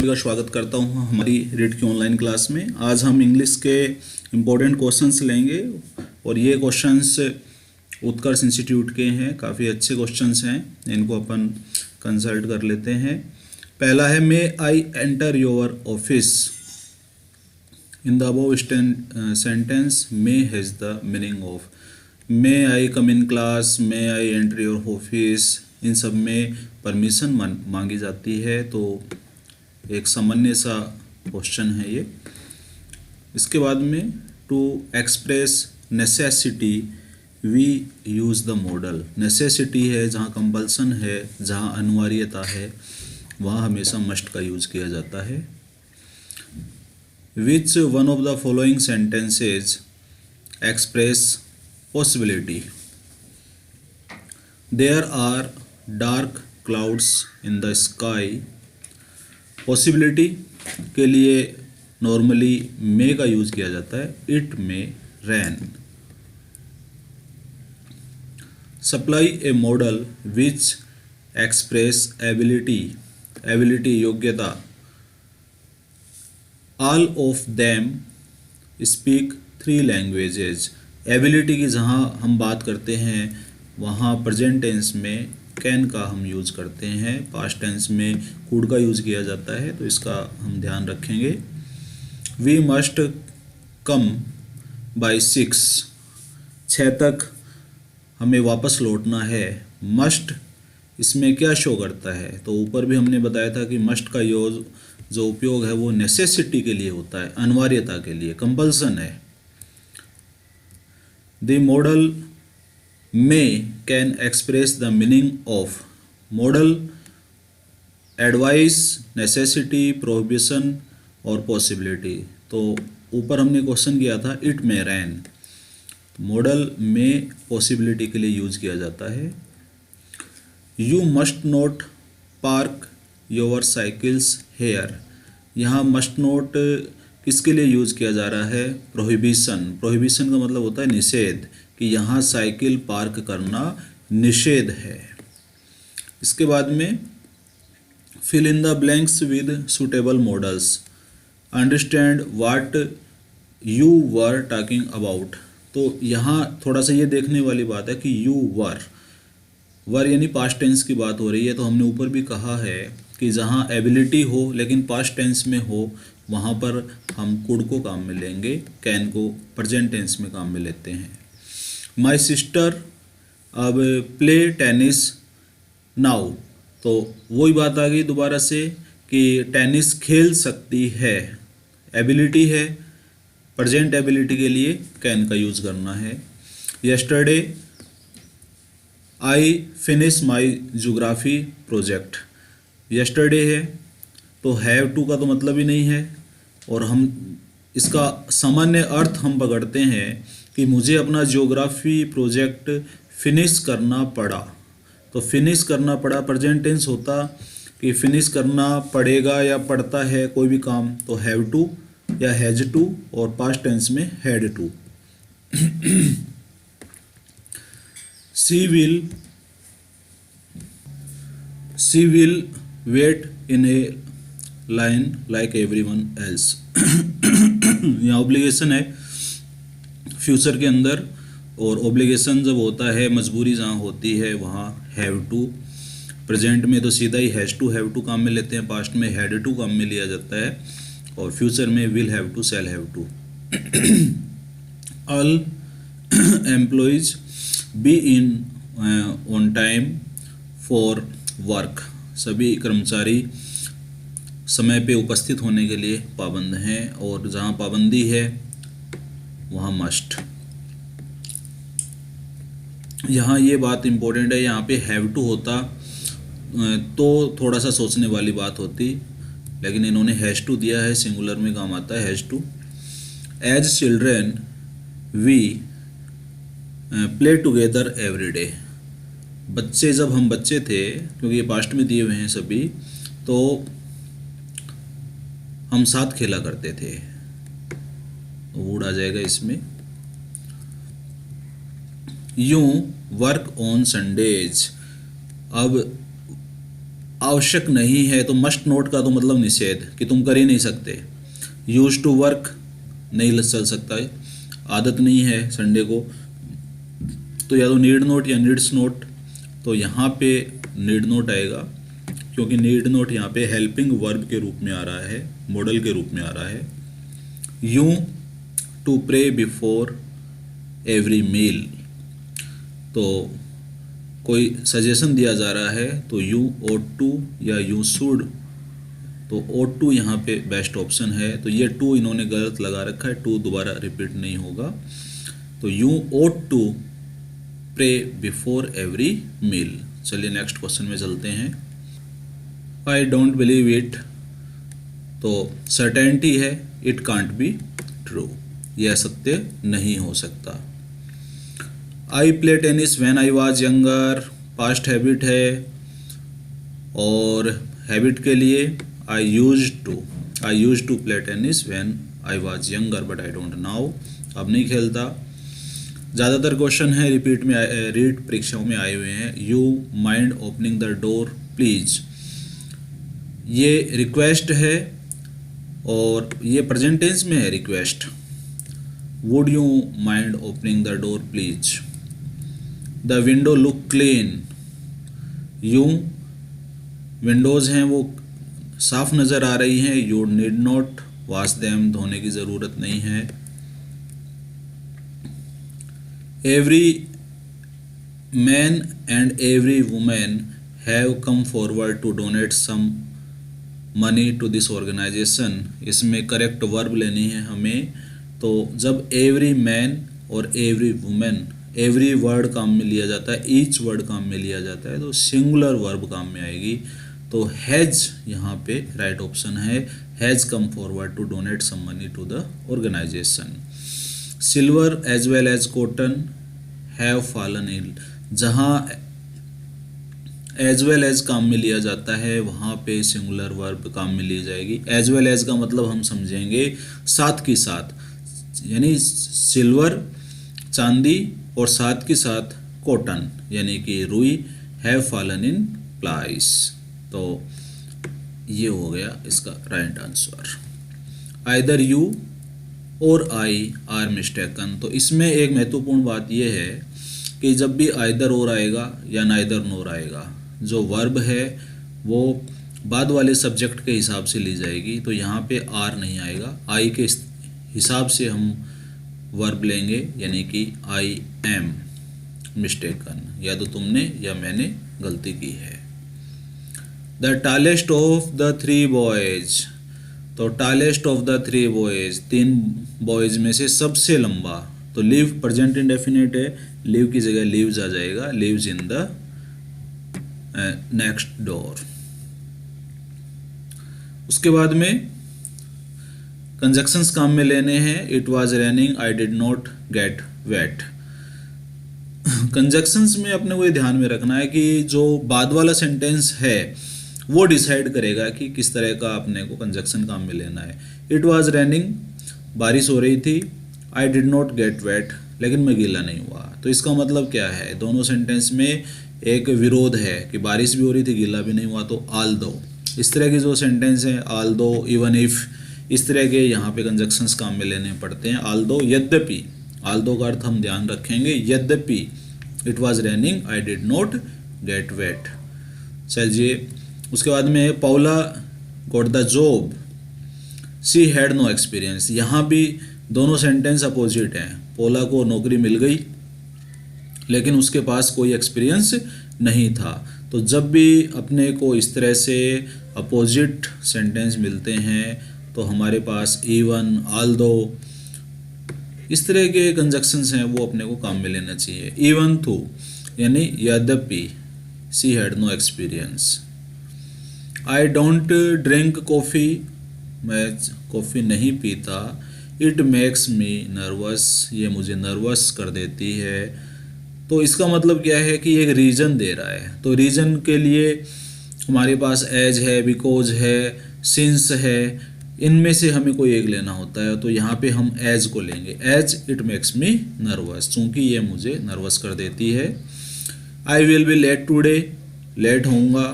का स्वागत करता हूं हमारी रीड की ऑनलाइन क्लास में। आज हम इंग्लिश के इम्पोर्टेंट क्वेश्चंस लेंगे और ये क्वेश्चंस उत्कर्ष इंस्टीट्यूट के हैं। काफ़ी अच्छे क्वेश्चंस हैं, इनको अपन कंसल्ट कर लेते हैं। पहला है, may I enter your office. In the above sentence may has the meaning of may I come in class, may I enter your office. इन सब में परमिशन मांगी जाती है, तो एक सामान्य सा क्वेश्चन है ये। इसके बाद में to express necessity we use the model. Necessity है जहाँ कंपल्सन है, जहाँ अनिवार्यता है, वहाँ हमेशा मस्ट का यूज़ किया जाता है। Which one of the following sentences express possibility. There are dark clouds in the sky. Possibility के लिए नॉर्मली मे का यूज़ किया जाता है। It may rain. Supply a model which express ability. Ability योग्यता। All of them speak 3 languages. Ability की जहाँ हम बात करते हैं वहाँ प्रेजेंट टेंस में कैन का हम यूज़ करते हैं, पास्ट टेंस में कुड का यूज़ किया जाता है, तो इसका हम ध्यान रखेंगे। वी मस्ट कम बाय 6 तक हमें वापस लौटना है। मस्ट इसमें क्या शो करता है, तो ऊपर भी हमने बताया था कि मस्ट का यूज जो उपयोग है वो नेसेसिटी के लिए होता है, अनिवार्यता के लिए, कंपल्सन है। The model may can express the meaning of model, advice, necessity, prohibition और पॉसिबिलिटी। तो ऊपर हमने क्वेश्चन किया था इट मे रैन। मॉडल में पॉसिबिलिटी के लिए यूज किया जाता है। You must not park your cycles here. यहाँ मस्ट नॉट किसके लिए यूज किया जा रहा है? प्रोहिबिशन। प्रोहिबिशन का मतलब होता है निषेध, कि यहाँ साइकिल पार्क करना निषेध है। इसके बाद में fill in the blanks with suitable modals. Understand what you were talking about. तो यहाँ थोड़ा सा ये देखने वाली बात है कि यू वर यानी पास्ट टेंस की बात हो रही है। तो हमने ऊपर भी कहा है कि जहाँ एबिलिटी हो लेकिन पास्ट टेंस में हो वहाँ पर हम कुड को काम में लेंगे, कैन को प्रेजेंट टेंस में काम में लेते हैं। माई सिस्टर अब प्ले टेनिस नाउ। तो वही बात आ गई दोबारा से कि टेनिस खेल सकती है, एबिलिटी है, प्रेजेंट एबिलिटी के लिए कैन का यूज़ करना है। Yesterday I finish my geography project. Yesterday है तो हैव टू का तो मतलब ही नहीं है, और हम इसका सामान्य अर्थ हम पकड़ते हैं कि मुझे अपना ज्योग्राफी प्रोजेक्ट फिनिश करना पड़ा। तो फिनिश करना पड़ा प्रेजेंट टेंस होता कि फिनिश करना पड़ेगा या पड़ता है कोई भी काम, तो हैव टू या हैज टू, और पास्ट टेंस में had to. She will wait in a line like everyone else. यहाँ ऑब्लिगेशन है फ्यूचर के अंदर, और ऑब्लिगेशन जब होता है, मजबूरी जहाँ होती है वहाँ हैव टू। प्रेजेंट में तो सीधा ही हैज़ टू हैव टू काम में लेते हैं, पास्ट में हैड टू काम में लिया जाता है, और फ्यूचर में will have to, shall have to. All employees be in on time for work. सभी कर्मचारी समय पे उपस्थित होने के लिए पाबंद हैं, और जहाँ पाबंदी है वहाँ मस्ट। यहाँ ये बात इम्पोर्टेंट है, यहाँ पे हैव टू होता तो थोड़ा सा सोचने वाली बात होती, लेकिन इन्होंने हैज़ टू दिया है, सिंगुलर में काम आता है has to. As children we play together every day. बच्चे, जब हम बच्चे थे, क्योंकि ये पास्ट में दिए हुए हैं सभी, तो हम साथ खेला करते थे, वुड आ जाएगा इसमें। यूं वर्क ऑन संडेज। अब आवश्यक नहीं है तो मस्ट नोट का तो मतलब निषेध कि तुम कर ही नहीं सकते। यूज टू वर्क नहीं चल सकता है, आदत नहीं है संडे को, तो या तो नीड नोट या नीड्स नोट। तो यहाँ पे नीड नोट आएगा क्योंकि नीड नोट यहाँ पे हेल्पिंग वर्ब के रूप में आ रहा है, मॉडल के रूप में आ रहा है। You to pray before every meal, तो कोई सजेशन दिया जा रहा है तो यू ought टू या यू शुड, तो ought टू यहाँ पे बेस्ट ऑप्शन है। तो ये टू इन्होंने गलत लगा रखा है, टू दोबारा रिपीट नहीं होगा। तो you ought to pray before every meal. चलिए नेक्स्ट क्वेश्चन में चलते हैं। आई डोंट बिलीव इट, तो सर्टेनिटी है, इट कांट बी ट्रू, यह सत्य नहीं हो सकता। I play tennis when I was younger, past habit है, और हैबिट के लिए I use to play tennis when I was younger but I don't now, अब नहीं खेलता। ज़्यादातर क्वेश्चन है रिपीट में रीट परीक्षाओं में आए हुए हैं। You mind opening the door please, ये रिक्वेस्ट है और ये प्रेजेंट टेंस में है request. Would you mind opening the door please. The window look clean, यूँ विंडोज़ हैं वो साफ नज़र आ रही हैं। You need not wash them, धोने की ज़रूरत नहीं है। Every man and every women have come forward to donate some money to this organisation, इसमें करेक्ट वर्ब लेनी है हमें। तो जब एवरी मैन और एवरी वुमेन, एवरी वर्ड काम में लिया जाता है, ईच वर्ड काम में लिया जाता है, तो सिंगुलर वर्ब काम में आएगी। तो हैज यहाँ पे राइट ऑप्शन है, has come forward to donate some money to the organisation. Silver as well as cotton have fallen in, जहाँ एज वेल एज काम में लिया जाता है वहाँ पे सिंगुलर वर्ब काम में ली जाएगी। एज वेल एज का मतलब हम समझेंगे साथ के साथ, यानी सिल्वर चांदी और साथ के साथ कॉटन यानी कि रुई, हैव फॉलन इन प्लाइस। तो ये हो गया इसका राइट आंसर। आइदर यू और आई आर मिस्टेकन, तो इसमें एक महत्वपूर्ण बात यह है कि जब भी आइदर और आएगा या नाइदर नोर आएगा, जो वर्ब है वो बाद वाले सब्जेक्ट के हिसाब से ली जाएगी। तो यहाँ पे आर नहीं आएगा, आई के हिसाब से हम वर्ब लेंगे, यानी कि आई एम मिस्टेकन, या तो तुमने या मैंने गलती की है। The tallest of the three boys, तो tallest of the three boys, तीन बॉयज में से सबसे लंबा, तो लिव प्रेजेंट इंडेफिनिट है, लिव की जगह लिव्स आ जाएगा, lives in the next door. उसके बाद में कंजक्शंस काम में लेने हैं। It was raining, I did not get wet. Conjunctions में अपने को ये ध्यान में रखना है कि जो बाद वाला सेंटेंस है वो डिसाइड करेगा कि किस तरह का अपने को कंजक्शन काम में लेना है। इट वाज रेनिंग, बारिश हो रही थी। I did not get wet, लेकिन मैं गीला नहीं हुआ। तो इसका मतलब क्या है, दोनों सेंटेंस में एक विरोध है कि बारिश भी हो रही थी, गीला भी नहीं हुआ। तो आल दो, इस तरह के जो सेंटेंस हैं, आल दो, इवन इफ, इस तरह के यहाँ पे कंजक्शंस काम में लेने पड़ते हैं। आल दो, यद्यपि, आल दो का अर्थ हम ध्यान रखेंगे, यद्यपि it was raining I did not get wet. चलिए उसके बाद में Paula got the job, she had no experience. यहाँ भी दोनों सेंटेंस अपोजिट हैं। पाउला को नौकरी मिल गई लेकिन उसके पास कोई एक्सपीरियंस नहीं था। तो जब भी अपने को इस तरह से अपोजिट सेंटेंस मिलते हैं तो हमारे पास इवन, आल्दो, इस तरह के कंजक्शंस हैं वो अपने को काम में लेना चाहिए। इवन थो यानी यद्यपि, she had no experience. I don't drink coffee, मैं कॉफ़ी नहीं पीता। इट मेक्स मी नर्वस, ये मुझे नर्वस कर देती है। तो इसका मतलब क्या है कि एक रीज़न दे रहा है। तो रीज़न के लिए हमारे पास एज है, बिकॉज है, सिंस है, इनमें से हमें कोई एक लेना होता है। तो यहाँ पे हम एज को लेंगे, as it makes me nervous, चूँकि ये मुझे नर्वस कर देती है। I will be late today, late होऊंगा।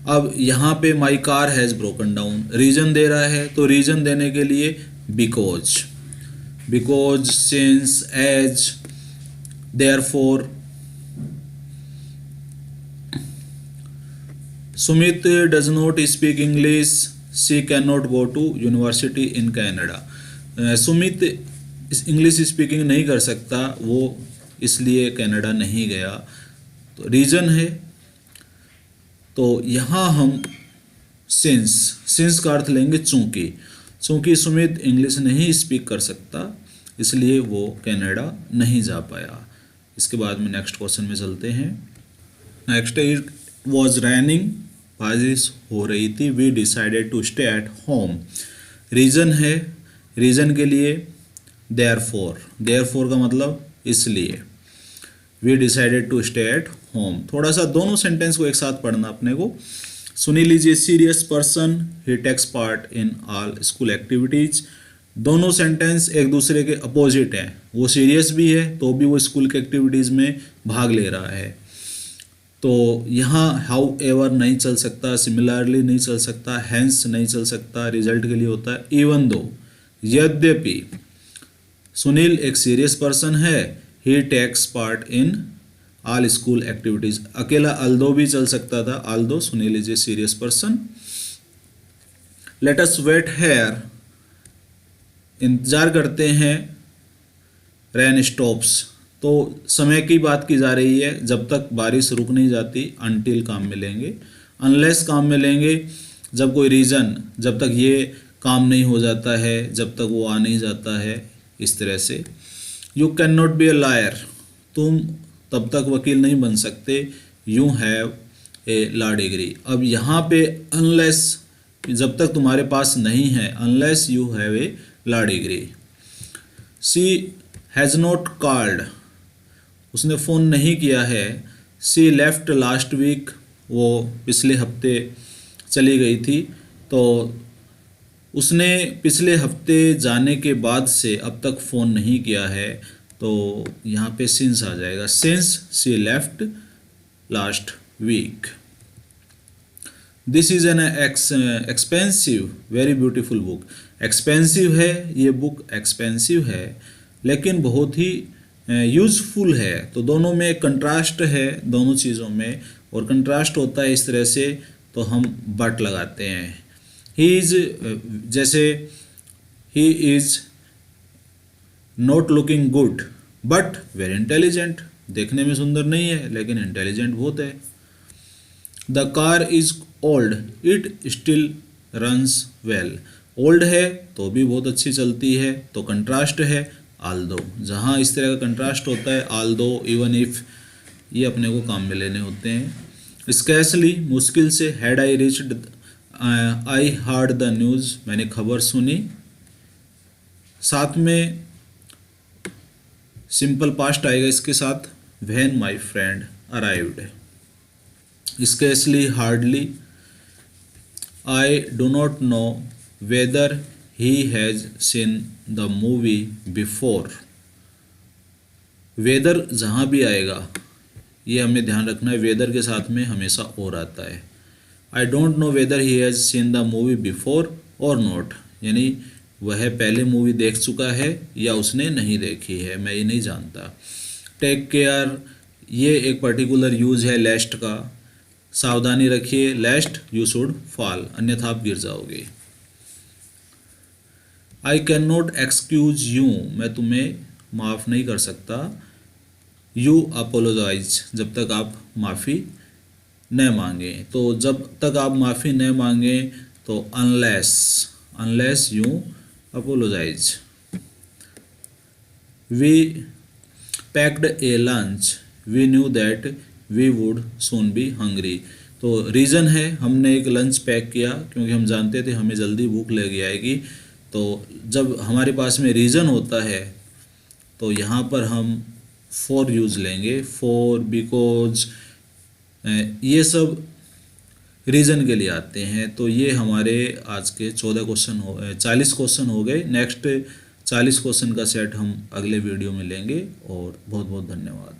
अब यहाँ पे my car has broken down, reason दे रहा है तो रीज़न देने के लिए because, because, since, as, therefore. Sumit does not speak English, she can not go to university in Canada. Sumit English speaking नहीं कर सकता, वो इसलिए कनाडा नहीं गया। तो रीज़न है, तो यहाँ हम सिंस का अर्थ लेंगे चूँकि, चूँकि सुमित इंग्लिश नहीं स्पीक कर सकता इसलिए वो कनाडा नहीं जा पाया। इसके बाद में नेक्स्ट क्वेश्चन में चलते हैं। नेक्स्ट इट वॉज रैनिंग, बारिश हो रही थी, we decided to stay at home. Reason है, रीज़न के लिए देयरफॉर, देयरफॉर का मतलब इसलिए, we decided to stay at home. थोड़ा सा दोनों सेंटेंस को एक साथ पढ़ना अपने को। Sunil is a serious person, he takes part in all school activities. दोनों सेंटेंस एक दूसरे के अपोजिट हैं, वो सीरियस भी है तो भी वो स्कूल के एक्टिविटीज़ में भाग ले रहा है। तो यहाँ हाउ एवर नहीं चल सकता, सिमिलरली नहीं चल सकता, हैंस नहीं चल सकता, रिजल्ट के लिए होता है इवन दो, यद्यपि। सुनील एक सीरियस पर्सन है, he takes part in all school activities. अकेला अल्दो भी चल सकता था, although Sunil is a serious person. Let us wait here, इंतजार करते हैं, रेन स्टॉप्स। तो समय की बात की जा रही है, जब तक बारिश रुक नहीं जाती, अनटिल काम में लेंगे, अनलेस काम में लेंगे जब कोई रीज़न, जब तक ये काम नहीं हो जाता है, जब तक वो आ नहीं जाता है, इस तरह से। You can not be a liar, तुम तब तक वकील नहीं बन सकते, you have a law degree. अब यहाँ पे अनलेस, जब तक तुम्हारे पास नहीं है, unless you have a law degree. She has not called, उसने फ़ोन नहीं किया है। सी लेफ्ट लास्ट वीक, वो पिछले हफ्ते चली गई थी। तो उसने पिछले हफ्ते जाने के बाद से अब तक फ़ोन नहीं किया है, तो यहाँ पे सिंस आ जाएगा, since she left last week. This is an expensive very beautiful book. Expensive है, ये बुक एक्सपेंसिव है लेकिन बहुत ही यूज़फुल है। तो दोनों में कंट्रास्ट है, दोनों चीज़ों में, और कंट्रास्ट होता है इस तरह से, तो हम बट लगाते हैं। ही इज़, जैसे he is not looking good but very intelligent, देखने में सुंदर नहीं है लेकिन इंटेलिजेंट बहुत है। The car is old, it still runs well. Old है तो भी बहुत अच्छी चलती है, तो कंट्रास्ट है आल्दो। जहाँ इस तरह का कंट्रास्ट होता है, आल्दो, इवन इफ, ये अपने को काम में लेने होते हैं। स्कैर्सली, मुश्किल से। Had I reached, I heard the news, मैंने खबर सुनी। साथ में सिंपल पास्ट आएगा इसके साथ, when my friend arrived. Scarcely, hardly. I do not know whether he has seen the movie before। Whether जहाँ भी आएगा ये हमें ध्यान रखना है, वेदर के साथ में हमेशा और आता है। I don't know whether he has seen the movie before और नॉट, यानी वह पहले मूवी देख चुका है या उसने नहीं देखी है, मैं ये नहीं जानता। टेक केयर, ये एक पर्टिकुलर यूज़ है लेस्ट का, सावधानी रखिए, लेस्ट यू शुड फॉल, अन्यथा आप गिर जाओगे। I can not excuse you, मैं तुम्हें माफ़ नहीं कर सकता। यू अपोलोजाइज, जब तक आप माफ़ी न मांगें, तो जब तक आप माफ़ी न मांगें तो unless, unless you apologise. We packed a lunch, we knew that we would soon be hungry. तो रीज़न है, हमने एक लंच पैक किया क्योंकि हम जानते थे हमें जल्दी भूख लग आएगी। तो जब हमारे पास में रीज़न होता है तो यहाँ पर हम फॉर यूज़ लेंगे, फॉर, बिकॉज, ये सब रीज़न के लिए आते हैं। तो ये हमारे आज के 40 क्वेश्चन हो गए। नेक्स्ट 40 क्वेश्चन का सेट हम अगले वीडियो में लेंगे, और बहुत बहुत धन्यवाद।